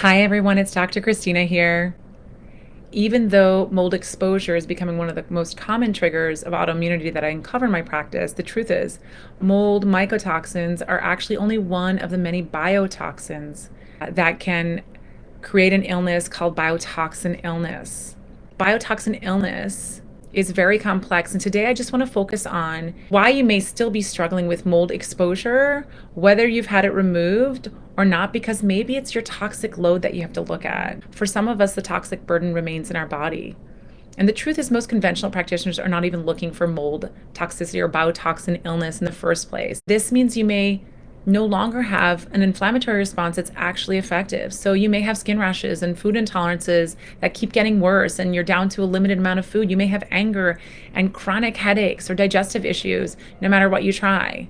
Hi everyone, it's Dr. Christina here. Even though mold exposure is becoming one of the most common triggers of autoimmunity that I uncover in my practice, the truth is mold mycotoxins are actually only one of the many biotoxins that can create an illness called biotoxin illness. Biotoxin illness is very complex, and today I just want to focus on why you may still be struggling with mold exposure, whether you've had it removed or not, because maybe it's your toxic load that you have to look at. For some of us, the toxic burden remains in our body. And the truth is, most conventional practitioners are not even looking for mold toxicity or biotoxin illness in the first place. This means you may no longer have an inflammatory response that's actually effective. So you may have skin rashes and food intolerances that keep getting worse, and you're down to a limited amount of food. You may have anger and chronic headaches or digestive issues, no matter what you try.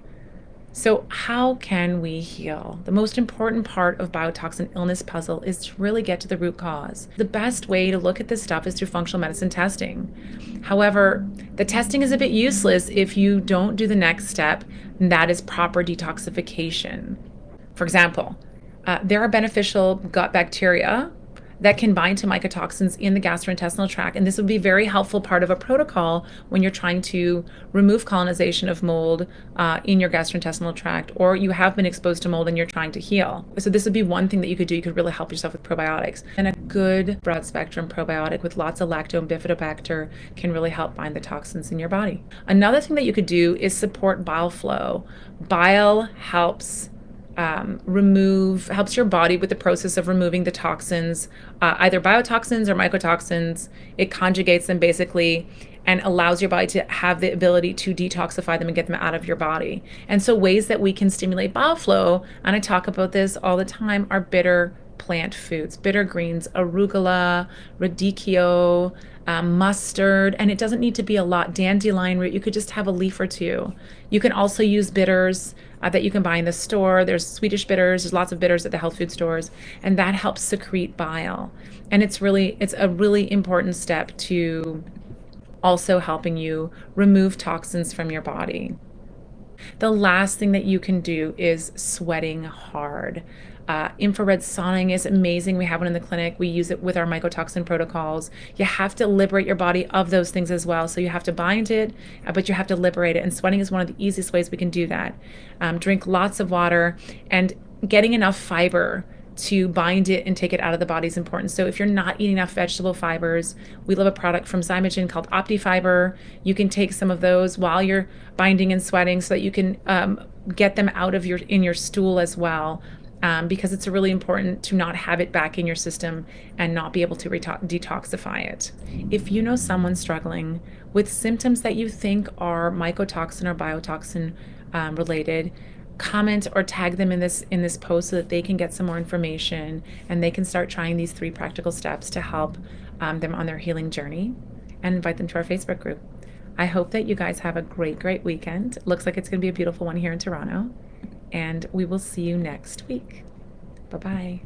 So how can we heal? The most important part of biotoxin illness puzzle is to really get to the root cause. The best way to look at this stuff is through functional medicine testing. However, the testing is a bit useless if you don't do the next step, and that is proper detoxification. For example, there are beneficial gut bacteria that can bind to mycotoxins in the gastrointestinal tract. And this would be a very helpful part of a protocol when you're trying to remove colonization of mold in your gastrointestinal tract, or you have been exposed to mold and you're trying to heal. So this would be one thing that you could do. You could really help yourself with probiotics. And a good broad spectrum probiotic with lots of lacto and bifidobacter can really help bind the toxins in your body. Another thing that you could do is support bile flow. Bile helps helps your body with the process of removing the toxins, either biotoxins or mycotoxins. It conjugates them basically and allows your body to have the ability to detoxify them and get them out of your body. And so ways that we can stimulate bile flow, and I talk about this all the time, are bitter plant foods, bitter greens, arugula, radicchio, mustard, and it doesn't need to be a lot. Dandelion root, you could just have a leaf or two. You can also use bitters that you can buy in the store. There's Swedish bitters, there's lots of bitters at the health food stores, and that helps secrete bile. And it's a really important step to also helping you remove toxins from your body. The last thing that you can do is sweating hard. Infrared sauning is amazing. We have one in the clinic. We use it with our mycotoxin protocols. You have to liberate your body of those things as well. So you have to bind it, but you have to liberate it. And sweating is one of the easiest ways we can do that. Drink lots of water, and getting enough fiber to bind it and take it out of the body is important. So if you're not eating enough vegetable fibers, we love a product from Zymogen called OptiFiber. You can take some of those while you're binding and sweating so that you can get them out of in your stool as well. Because it's really important to not have it back in your system and not be able to detoxify it. If you know someone struggling with symptoms that you think are mycotoxin or biotoxin related, comment or tag them in this post so that they can get some more information and they can start trying these 3 practical steps to help them on their healing journey, and invite them to our Facebook group. I hope that you guys have a great weekend. Looks like it's going to be a beautiful one here in Toronto. And we will see you next week. Bye-bye.